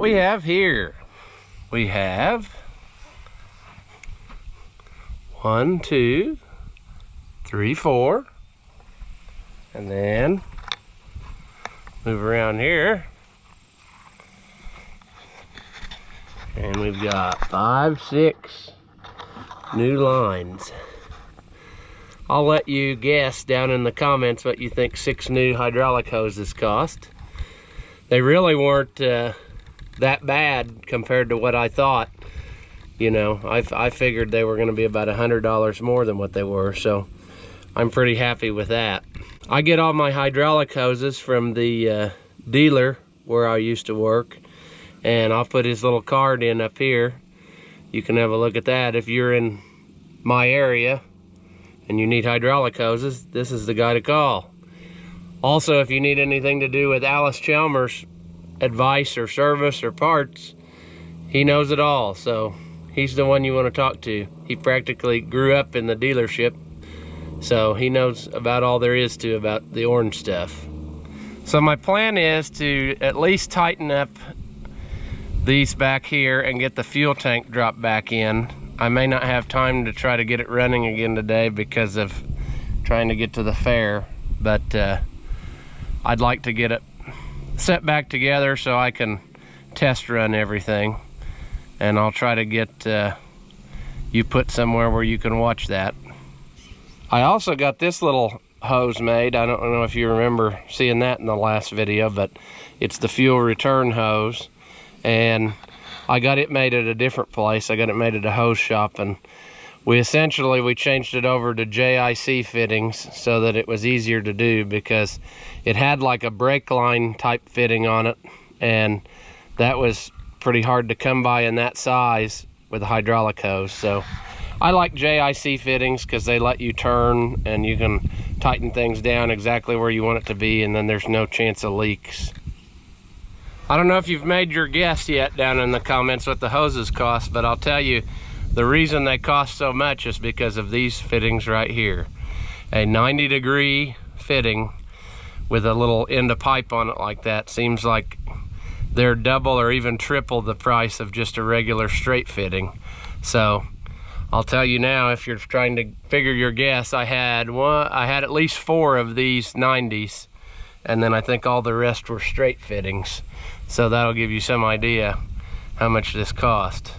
what we have here. We have 1, 2, 3, 4. And then move around here. And we've got 5, 6 new lines. I'll let you guess down in the comments what you think 6 new hydraulic hoses cost. They really weren't that bad compared to what I thought. You know, I figured they were going to be about $100 more than what they were, so I'm pretty happy with that. I get all my hydraulic hoses from the dealer where I used to work, and I'll put his little card in up here. You can have a look at that. If you're in my area and you need hydraulic hoses, this is the guy to call. Also, if you need anything to do with Alice Chalmers' advice or service or parts, he knows it all, so he's the one you want to talk to. He practically grew up in the dealership, so he knows about all there is to about the orange stuff. So my plan is to at least tighten up these back here and get the fuel tank dropped back in. I may not have time to try to get it running again today because of trying to get to the fair, but I'd like to get it set back together so I can test run everything, and I'll try to get you put somewhere where you can watch that. I also got this little hose made. I don't know if you remember seeing that in the last video, but it's the fuel return hose, and I got it made at a different place. I got it made at a hose shop, and we changed it over to JIC fittings so that it was easier to do, because it had like a brake line type fitting on it, and that was pretty hard to come by in that size with a hydraulic hose. So I like JIC fittings because they let you turn and you can tighten things down exactly where you want it to be, and then there's no chance of leaks. I don't know if you've made your guess yet down in the comments what the hoses cost, but I'll tell you, the reason they cost so much is because of these fittings right here. A 90-degree fitting with a little end of pipe on it like that seems like they're double or even triple the price of just a regular straight fitting. So I'll tell you now, if you're trying to figure your guess, I had at least 4 of these 90s, and then I think all the rest were straight fittings. So that'll give you some idea how much this cost.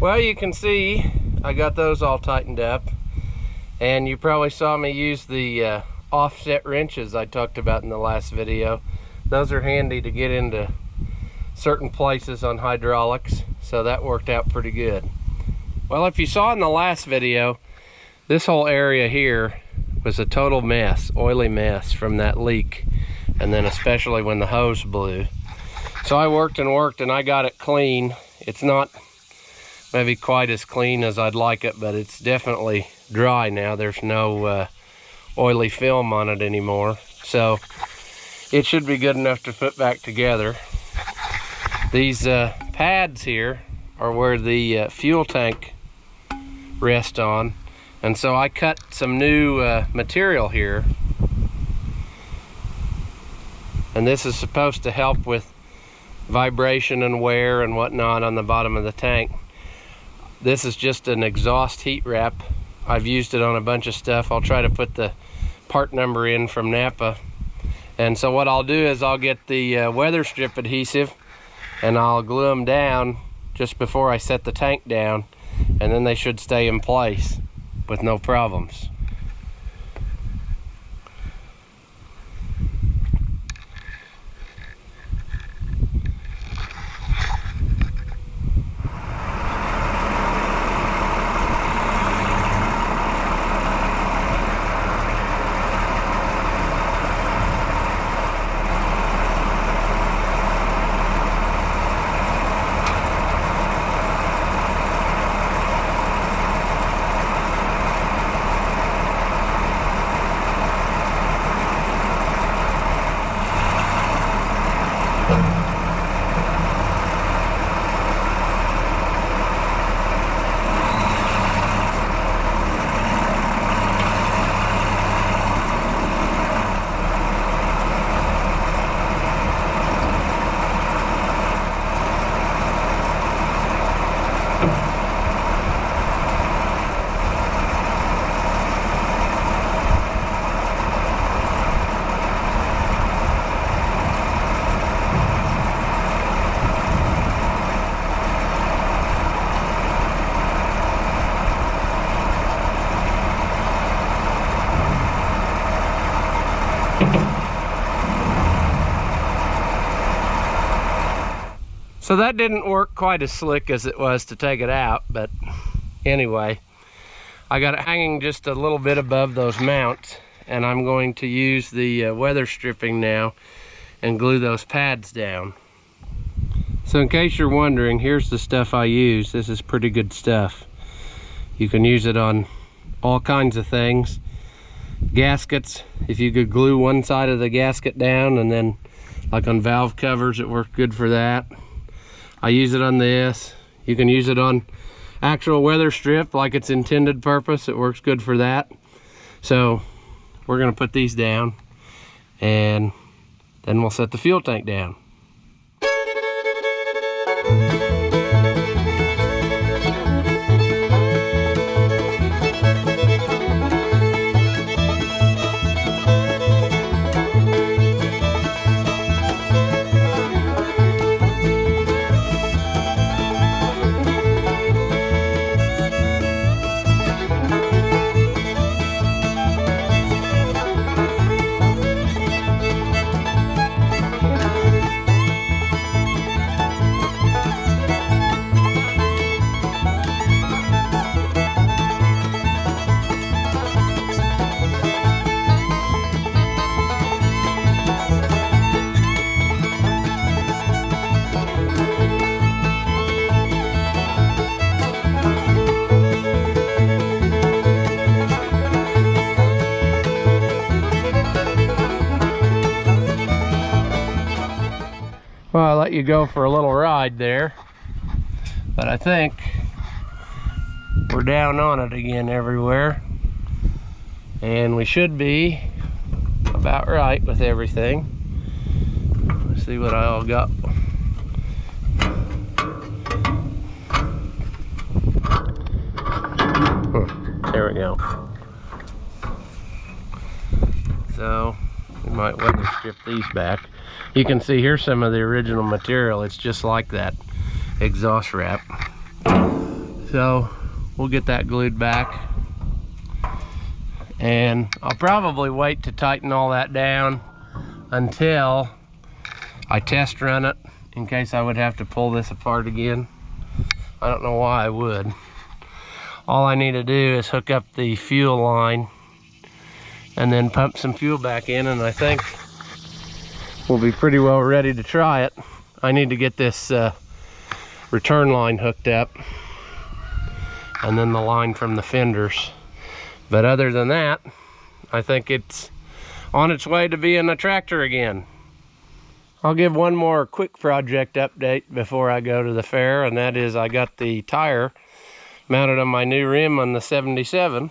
Well, you can see I got those all tightened up, and you probably saw me use the offset wrenches I talked about in the last video. Those are handy to get into certain places on hydraulics, so that worked out pretty good. Well, if you saw in the last video, this whole area here was a total mess, oily mess from that leak, and then especially when the hose blew. So I worked and I got it clean. It's not maybe quite as clean as I'd like it, but it's definitely dry now. There's no oily film on it anymore, so it should be good enough to put back together. These pads here are where the fuel tank rests on, and so I cut some new material here, and this is supposed to help with vibration and wear and whatnot on the bottom of the tank. This is just an exhaust heat wrap. I've used it on a bunch of stuff. I'll try to put the part number in from Napa. And so what I'll do is I'll get the weather strip adhesive and I'll glue them down just before I set the tank down, and then they should stay in place with no problems. So that didn't work quite as slick as it was to take it out, but anyway, I got it hanging just a little bit above those mounts, and I'm going to use the weather stripping now and glue those pads down. So in case you're wondering, here's the stuff I use. This is pretty good stuff. You can use it on all kinds of things. Gaskets, if you could glue one side of the gasket down, and then like on valve covers, it works good for that. I use it on this. You can use it on actual weather strip like its intended purpose. It works good for that. So we're gonna put these down, and then we'll set the fuel tank down. Well, I let you go for a little ride there, but I think we're down on it again everywhere, and we should be about right with everything. Let's see what I all got. There we go. So we might weather strip these back. You can see here's some of the original material. It's just like that exhaust wrap. So we'll get that glued back, and I'll probably wait to tighten all that down until I test run it, in case I would have to pull this apart again. I don't know why I would. All I need to do is hook up the fuel line and then pump some fuel back in, and I think we'll be pretty well ready to try it. I need to get this return line hooked up, and then the line from the fenders. But other than that, I think it's on its way to being a tractor again. I'll give one more quick project update before I go to the fair, and that is I got the tire mounted on my new rim on the 77.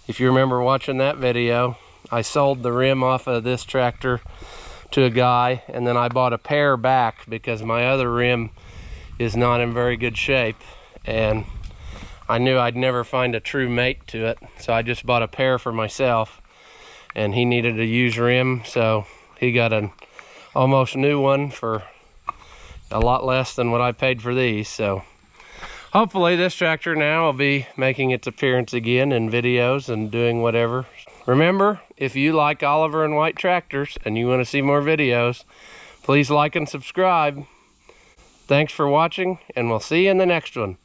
If you remember watching that video, I sold the rim off of this tractor to a guy, and then I bought a pair back because my other rim is not in very good shape, and I knew I'd never find a true mate to it, so I just bought a pair for myself, and he needed a used rim, so he got an almost new one for a lot less than what I paid for these. So hopefully this tractor now will be making its appearance again in videos and doing whatever. Remember, if you like Oliver and White tractors and you want to see more videos, please like and subscribe. Thanks for watching, and we'll see you in the next one.